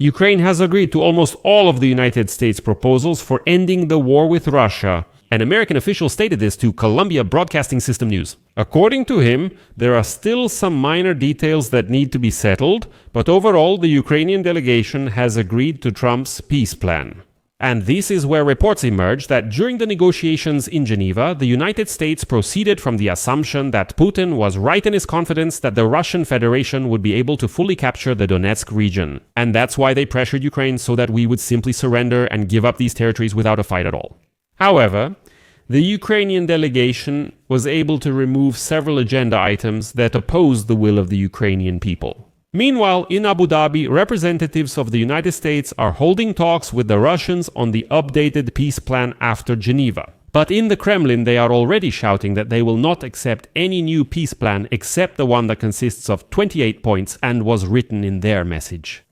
Ukraine has agreed to almost all of the United States proposals for ending the war with Russia. An American official stated this to Columbia Broadcasting System News. According to him, there are still some minor details that need to be settled, but overall the Ukrainian delegation has agreed to Trump's peace plan. And this is where reports emerge that during the negotiations in Geneva, the United States proceeded from the assumption that Putin was right in his confidence that the Russian Federation would be able to fully capture the Donetsk region. And that's why they pressured Ukraine so that we would simply surrender and give up these territories without a fight at all. However, the Ukrainian delegation was able to remove several agenda items that opposed the will of the Ukrainian people. Meanwhile, in Abu Dhabi, representatives of the United States are holding talks with the Russians on the updated peace plan after Geneva. But in the Kremlin, they are already shouting that they will not accept any new peace plan except the one that consists of 28 points and was written in their message.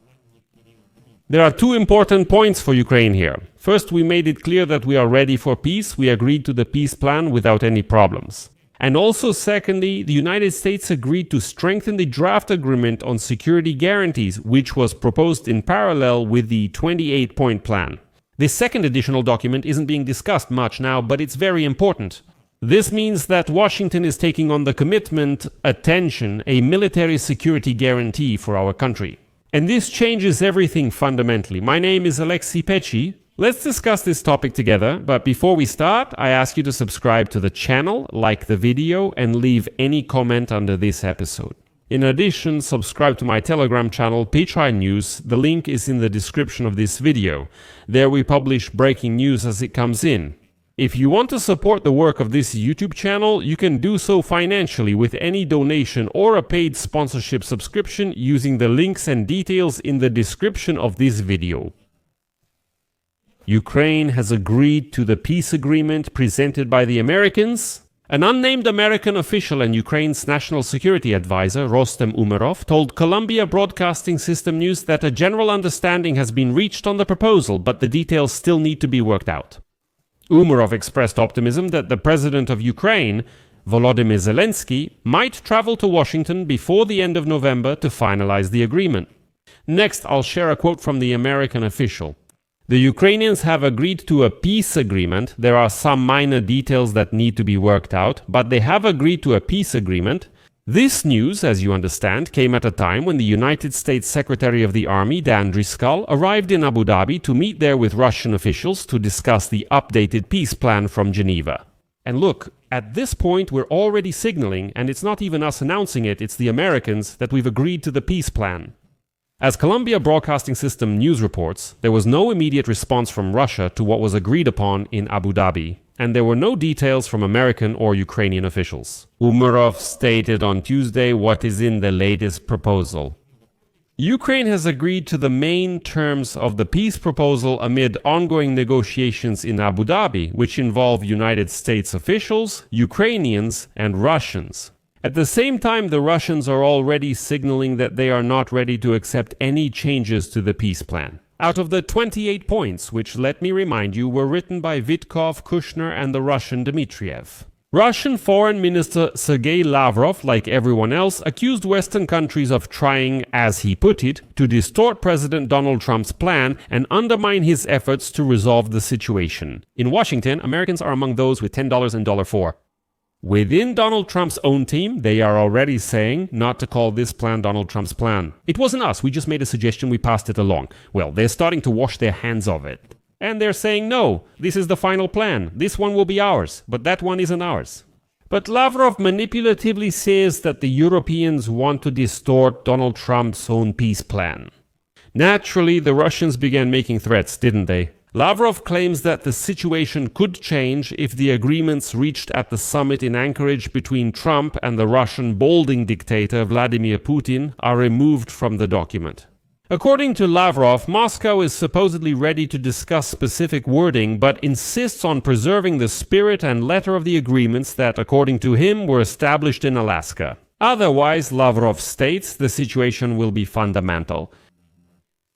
There are two important points for Ukraine here. First, we made it clear that we are ready for peace. We agreed to the peace plan without any problems. And also, secondly, the United States agreed to strengthen the draft agreement on security guarantees, which was proposed in parallel with the 28-point plan. This second additional document isn't being discussed much now, but it's very important. This means that Washington is taking on the commitment, attention, a military security guarantee for our country. And this changes everything fundamentally. My name is Aleksei Pechiy. Let's discuss this topic together, but before we start, I ask you to subscribe to the channel, like the video, and leave any comment under this episode. In addition, subscribe to my Telegram channel, Pechiy News. The link is in the description of this video. There we publish breaking news as it comes in. If you want to support the work of this YouTube channel, you can do so financially with any donation or a paid sponsorship subscription using the links and details in the description of this video. Ukraine has agreed to the peace agreement presented by the Americans. An unnamed American official and Ukraine's national security advisor, Rostem Umerov, told Columbia Broadcasting System News that a general understanding has been reached on the proposal, but the details still need to be worked out. Umerov expressed optimism that the president of Ukraine, Volodymyr Zelensky, might travel to Washington before the end of November to finalize the agreement. Next, I'll share a quote from the American official. The Ukrainians have agreed to a peace agreement. There are some minor details that need to be worked out, but they have agreed to a peace agreement. This news, as you understand, came at a time when the United States Secretary of the Army, Dan Driscoll, arrived in Abu Dhabi to meet there with Russian officials to discuss the updated peace plan from Geneva. And look, at this point we're already signaling, and it's not even us announcing it, it's the Americans, that we've agreed to the peace plan. As Columbia Broadcasting System News reports, there was no immediate response from Russia to what was agreed upon in Abu Dhabi, and there were no details from American or Ukrainian officials. Umerov stated on Tuesday what is in the latest proposal. Ukraine has agreed to the main terms of the peace proposal amid ongoing negotiations in Abu Dhabi, which involve United States officials, Ukrainians, and Russians. At the same time, the Russians are already signaling that they are not ready to accept any changes to the peace plan. Out of the 28 points, which, let me remind you, were written by Vitkov, Kushner, and the Russian Dmitriev. Russian Foreign Minister Sergei Lavrov, like everyone else, accused Western countries of trying, as he put it, to distort President Donald Trump's plan and undermine his efforts to resolve the situation. In Washington, Americans are among those with $10 and $4. Within Donald Trump's own team, they are already saying not to call this plan Donald Trump's plan. It wasn't us, we just made a suggestion, we passed it along. Well, they're starting to wash their hands of it. And they're saying, no, this is the final plan. This one will be ours, but that one isn't ours. But Lavrov manipulatively says that the Europeans want to distort Donald Trump's own peace plan. Naturally, the Russians began making threats, didn't they? Lavrov claims that the situation could change if the agreements reached at the summit in Anchorage between Trump and the Russian balding dictator Vladimir Putin are removed from the document. According to Lavrov, Moscow is supposedly ready to discuss specific wording, but insists on preserving the spirit and letter of the agreements that, according to him, were established in Alaska. Otherwise, Lavrov states, the situation will be fundamental.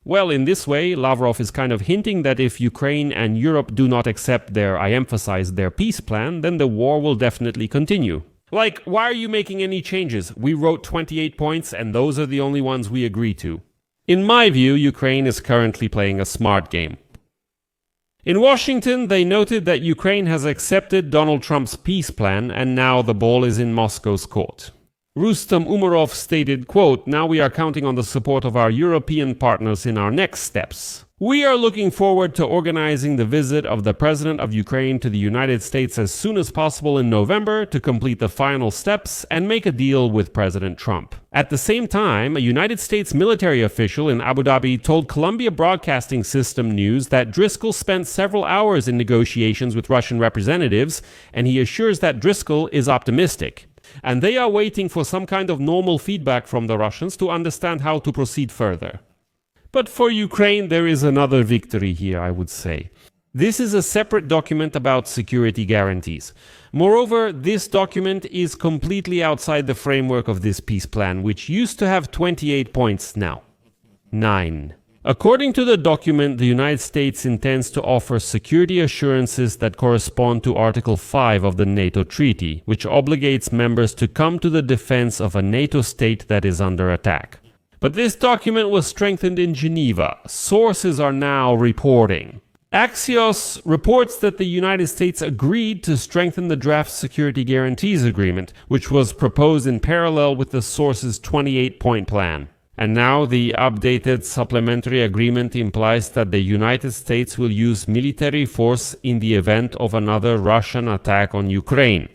Well, in this way, Lavrov is kind of hinting that if Ukraine and Europe do not accept I emphasize, their peace plan, then the war will definitely continue. Like, why are you making any changes? We wrote 28 points and those are the only ones we agree to. In my view, Ukraine is currently playing a smart game. In Washington, they noted that Ukraine has accepted Donald Trump's peace plan and now the ball is in Moscow's court. Rustem Umerov stated, quote, "Now we are counting on the support of our European partners in our next steps. We are looking forward to organizing the visit of the President of Ukraine to the United States as soon as possible in November to complete the final steps and make a deal with President Trump." At the same time, a United States military official in Abu Dhabi told Columbia Broadcasting System News that Driscoll spent several hours in negotiations with Russian representatives, and he assures that Driscoll is optimistic. And they are waiting for some kind of normal feedback from the Russians to understand how to proceed further. But for Ukraine, there is another victory here, I would say. This is a separate document about security guarantees. Moreover, this document is completely outside the framework of this peace plan, which used to have 28 points now. 9. According to the document, the United States intends to offer security assurances that correspond to Article 5 of the NATO Treaty, which obligates members to come to the defense of a NATO state that is under attack. But this document was strengthened in Geneva. Sources are now reporting. Axios reports that the United States agreed to strengthen the draft Security Guarantees Agreement, which was proposed in parallel with the source's 28-point plan. And now the updated supplementary agreement implies that the United States will use military force in the event of another Russian attack on Ukraine.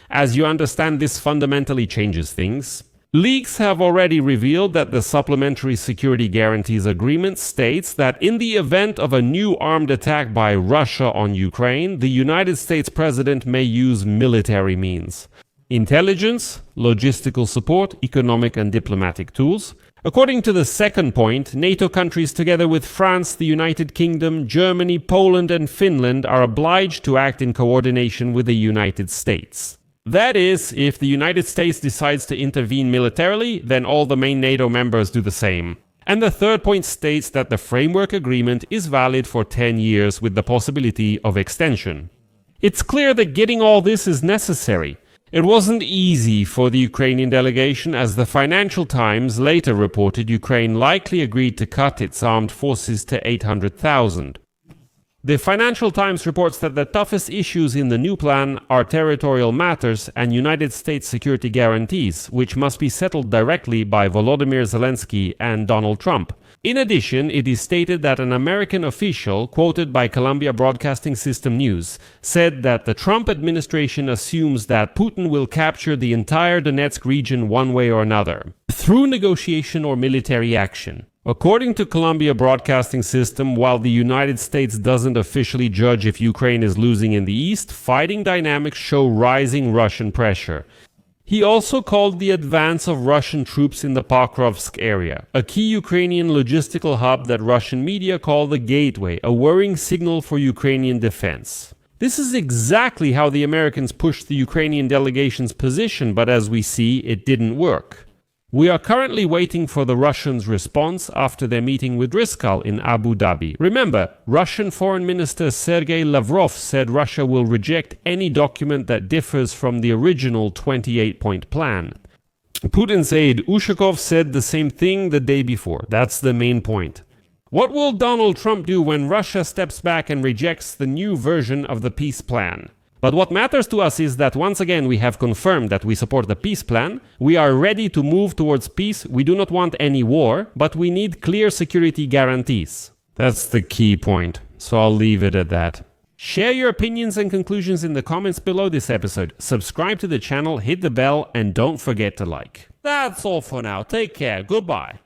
As you understand, this fundamentally changes things. Leaks have already revealed that the Supplementary Security Guarantees Agreement states that in the event of a new armed attack by Russia on Ukraine, the United States President may use military means. Intelligence, logistical support, economic and diplomatic tools. According to the second point, NATO countries together with France, the United Kingdom, Germany, Poland and Finland are obliged to act in coordination with the United States. That is, if the United States decides to intervene militarily, then all the main NATO members do the same. And the third point states that the framework agreement is valid for 10 years with the possibility of extension. It's clear that getting all this is necessary. It wasn't easy for the Ukrainian delegation, as the Financial Times later reported Ukraine likely agreed to cut its armed forces to 800,000. The Financial Times reports that the toughest issues in the new plan are territorial matters and United States security guarantees, which must be settled directly by Volodymyr Zelensky and Donald Trump. In addition, it is stated that an American official, quoted by Columbia Broadcasting System News, said that the Trump administration assumes that Putin will capture the entire Donetsk region one way or another, through negotiation or military action. According to Columbia Broadcasting System, while the United States doesn't officially judge if Ukraine is losing in the east, fighting dynamics show rising Russian pressure. He also called the advance of Russian troops in the Pokrovsk area, a key Ukrainian logistical hub that Russian media call the gateway, a worrying signal for Ukrainian defense. This is exactly how the Americans pushed the Ukrainian delegation's position, but as we see, it didn't work. We are currently waiting for the Russians' response after their meeting with Driscoll in Abu Dhabi. Remember, Russian Foreign Minister Sergei Lavrov said Russia will reject any document that differs from the original 28-point plan. Putin's aide Ushakov said the same thing the day before. That's the main point. What will Donald Trump do when Russia steps back and rejects the new version of the peace plan? But what matters to us is that once again we have confirmed that we support the peace plan, we are ready to move towards peace, we do not want any war, but we need clear security guarantees. That's the key point, so I'll leave it at that. Share your opinions and conclusions in the comments below this episode, subscribe to the channel, hit the bell, and don't forget to like. That's all for now, take care, goodbye.